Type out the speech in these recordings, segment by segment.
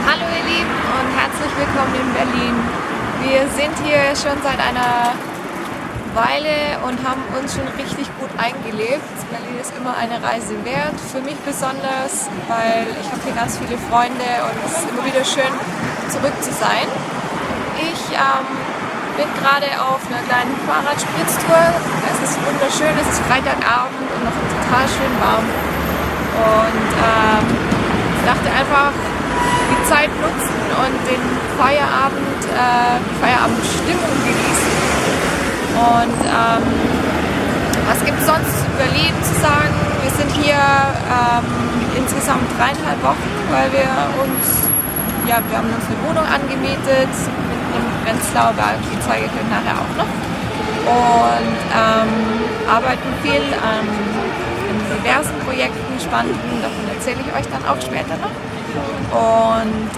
Hallo ihr Lieben und herzlich willkommen in Berlin. Wir sind hier schon seit einer Weile und haben uns schon richtig gut eingelebt. Berlin ist immer eine Reise wert, für mich besonders, weil ich habe hier ganz viele Freunde und es ist immer wieder schön zurück zu sein. Ich bin gerade auf einer kleinen Fahrradspritztour. Es ist wunderschön, es ist Freitagabend und noch total schön warm. Und ich dachte einfach, die Zeit nutzen und den Feierabend, die Feierabendstimmung genießen. Und was gibt es sonst in Berlin zu sagen? Wir sind hier insgesamt 3,5 Wochen, weil wir haben uns eine Wohnung angemietet im Prenzlauer Berg, die zeige ich euch nachher auch noch. Und arbeiten viel an diversen Projekten, spannenden, davon erzähle ich euch dann auch später noch. Und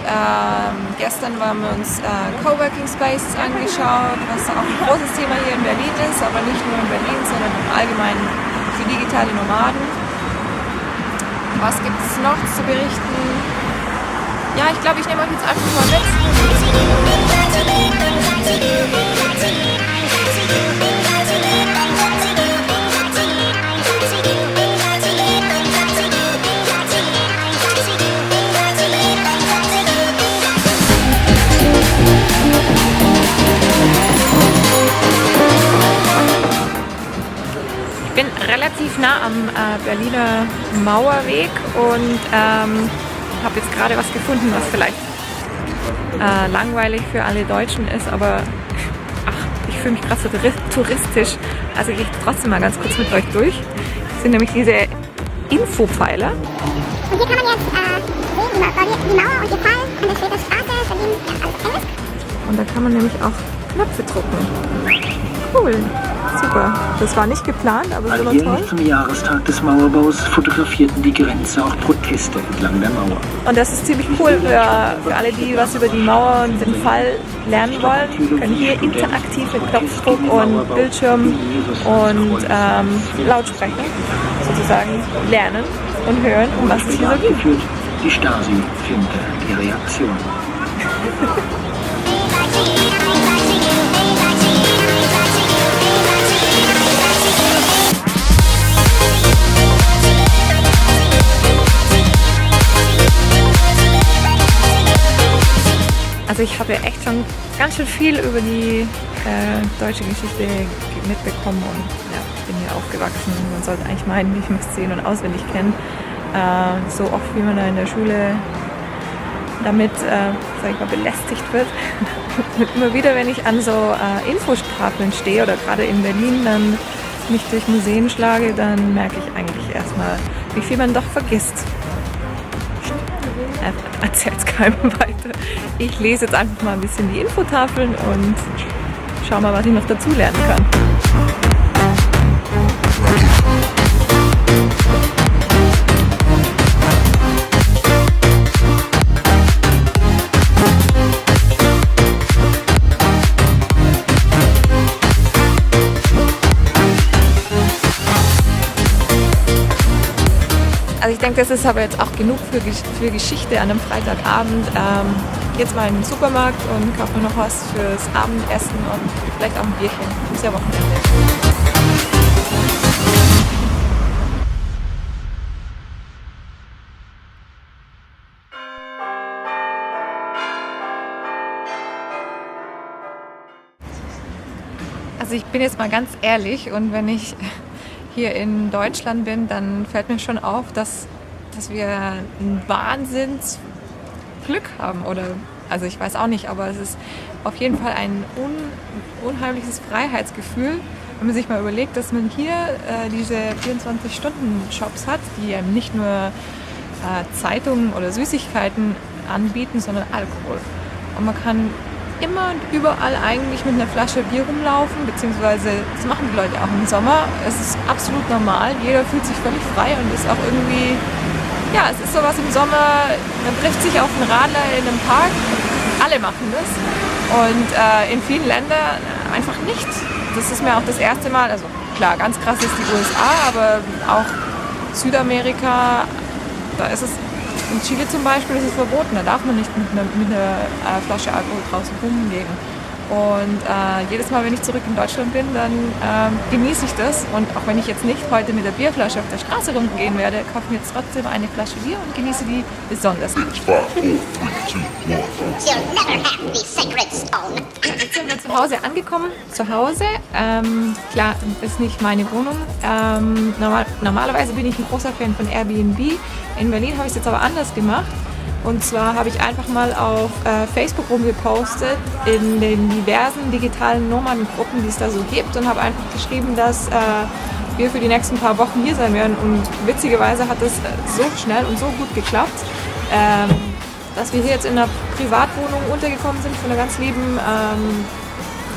gestern haben wir uns Coworking Spaces angeschaut, was auch ein großes Thema hier in Berlin ist, aber nicht nur in Berlin, sondern im Allgemeinen für digitale Nomaden. Was gibt es noch zu berichten? Ja, ich glaube, ich nehme euch jetzt einfach mal mit. Ich bin relativ nah am Berliner Mauerweg und habe jetzt gerade was gefunden, was vielleicht langweilig für alle Deutschen ist, aber ich fühle mich gerade so touristisch. Also gehe ich trotzdem mal ganz kurz mit euch durch. Das sind nämlich diese Infopfeiler. Und hier kann man jetzt sehen, die Mauer und die Fall an der Schwedischen Straße, Berlin, ja, alles Englisch. Und da kann man nämlich auch Knöpfe drucken. Cool. Super. Das war nicht geplant, aber so toll. Alljährlich zum Jahrestag des Mauerbaus fotografierten die Grenzer auch Proteste entlang der Mauer. Und das ist ziemlich cool für alle, die was über die Mauer und den Fall lernen wollen. Die können hier interaktiv mit Knopfdruck und Bildschirm und Lautsprecher sozusagen lernen und hören, um was es hier so geht. Die Stasi filmte die Reaktion. Also ich habe ja echt schon ganz schön viel über die deutsche Geschichte mitbekommen und ja, bin hier aufgewachsen. Man sollte eigentlich meinen, ich möchte es sehen und auswendig kennen. So oft wie man da in der Schule damit, sag ich mal, belästigt wird. Immer wieder, wenn ich an so Infotafeln stehe oder gerade in Berlin dann mich durch Museen schlage, dann merke ich eigentlich erstmal, wie viel man doch vergisst. Erzähl's keinem weiter. Ich lese jetzt einfach mal ein bisschen die Infotafeln und schau mal, was ich noch dazu lernen kann. Also ich denke, das ist aber jetzt auch genug für Geschichte an einem Freitagabend. Jetzt mal in den Supermarkt und kaufe mir noch was fürs Abendessen und vielleicht auch ein Bierchen. Ist ja Wochenende. Also ich bin jetzt mal ganz ehrlich und wenn ich hier in Deutschland bin, dann fällt mir schon auf, dass wir ein Wahnsinnsglück haben. Oder, also ich weiß auch nicht, aber es ist auf jeden Fall ein unheimliches Freiheitsgefühl, wenn man sich mal überlegt, dass man hier diese 24-Stunden-Shops hat, die einem nicht nur Zeitungen oder Süßigkeiten anbieten, sondern Alkohol. Und man kann immer und überall eigentlich mit einer Flasche Bier rumlaufen, beziehungsweise das machen die Leute auch im Sommer. Es ist absolut normal, jeder fühlt sich völlig frei und ist auch irgendwie, ja, es ist sowas im Sommer, man trifft sich auf einen Radler in einem Park, alle machen das und in vielen Ländern einfach nicht. das ist mir auch das erste Mal, also klar, ganz krass ist die USA, aber auch Südamerika, da ist es, in Chile zum Beispiel ist es verboten, da darf man nicht mit einer Flasche Alkohol draußen rumgehen. Und jedes Mal, wenn ich zurück in Deutschland bin, dann genieße ich das. Und auch wenn ich jetzt nicht heute mit der Bierflasche auf der Straße rumgehen werde, kaufe ich mir jetzt trotzdem eine Flasche Bier und genieße die besonders. You'll never have the sacred stone. Jetzt sind wir zu Hause angekommen. Zu Hause, klar, ist nicht meine Wohnung. Normalerweise bin ich ein großer Fan von Airbnb. In Berlin habe ich es jetzt aber anders gemacht. Und zwar habe ich einfach mal auf Facebook rumgepostet in den diversen digitalen Nomadengruppen, die es da so gibt, und habe einfach geschrieben, dass wir für die nächsten paar Wochen hier sein werden. Und witzigerweise hat es so schnell und so gut geklappt, dass wir hier jetzt in einer Privatwohnung untergekommen sind von einer ganz lieben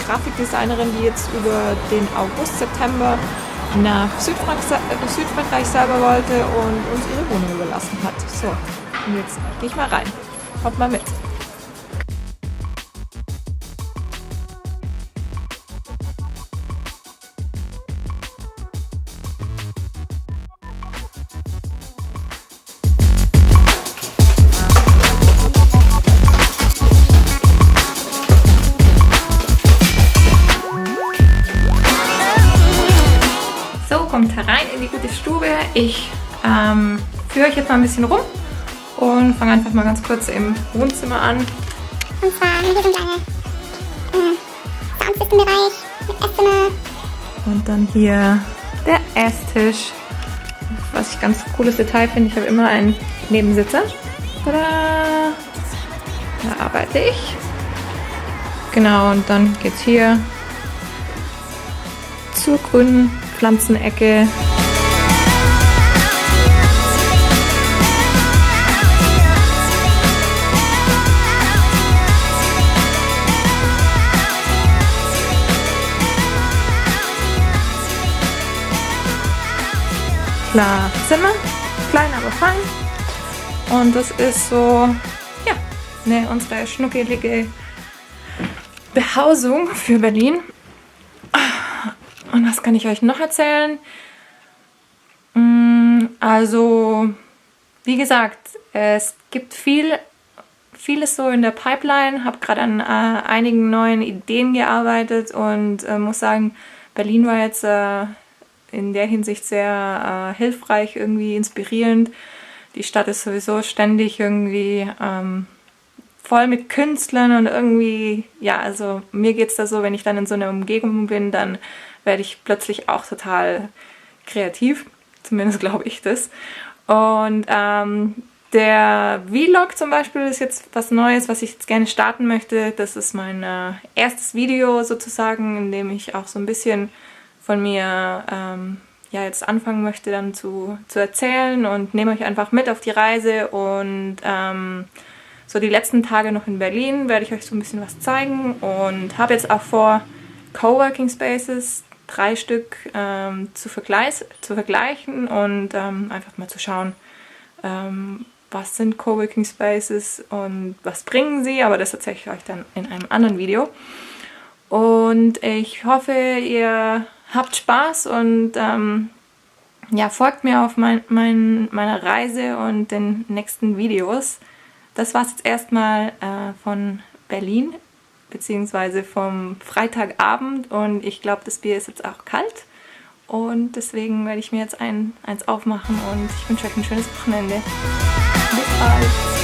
Grafikdesignerin, die jetzt über den August, September nach Südfrankreich selber wollte und uns ihre Wohnung überlassen hat. So, und jetzt gehe ich mal rein. Kommt mal mit. Kommt herein in die gute Stube. Ich führe euch jetzt mal ein bisschen rum und fange einfach mal ganz kurz im Wohnzimmer an. Und zwar haben wir so einen kleinen Soundsystems-Bereich mit Esszimmer. Und dann hier der Esstisch. Was ich ganz cooles Detail finde, ich habe immer einen Nebensitzer. Tada! Da arbeite ich. Genau, und dann geht's hier zur grünen Pflanzenecke. Zimmer, klein aber fein. Und das ist so, ja, unsere schnuckelige Behausung für Berlin. Und was kann ich euch noch erzählen? Also, wie gesagt, es gibt vieles so in der Pipeline. Habe gerade an einigen neuen Ideen gearbeitet und muss sagen, Berlin war jetzt in der Hinsicht sehr hilfreich, irgendwie inspirierend. Die Stadt ist sowieso ständig irgendwie voll mit Künstlern und irgendwie, ja, also mir geht es da so, wenn ich dann in so einer Umgebung bin, dann werde ich plötzlich auch total kreativ. Zumindest glaube ich das. Und der Vlog zum Beispiel ist jetzt was Neues, was ich jetzt gerne starten möchte. Das ist mein erstes Video sozusagen, in dem ich auch so ein bisschen von mir jetzt anfangen möchte, dann zu erzählen, und nehme euch einfach mit auf die Reise. Und so die letzten Tage noch in Berlin werde ich euch so ein bisschen was zeigen, und habe jetzt auch vor, Coworking Spaces, 3 Stück zu vergleichen und einfach mal zu schauen, was sind Coworking Spaces und was bringen sie, aber das erzähle ich euch dann in einem anderen Video. Und ich hoffe, ihr habt Spaß und folgt mir auf meiner Reise und den nächsten Videos. Das war es jetzt erstmal von Berlin, beziehungsweise vom Freitagabend, und ich glaube, das Bier ist jetzt auch kalt, und deswegen werde ich mir jetzt eins aufmachen, und ich wünsche euch ein schönes Wochenende. Bis bald!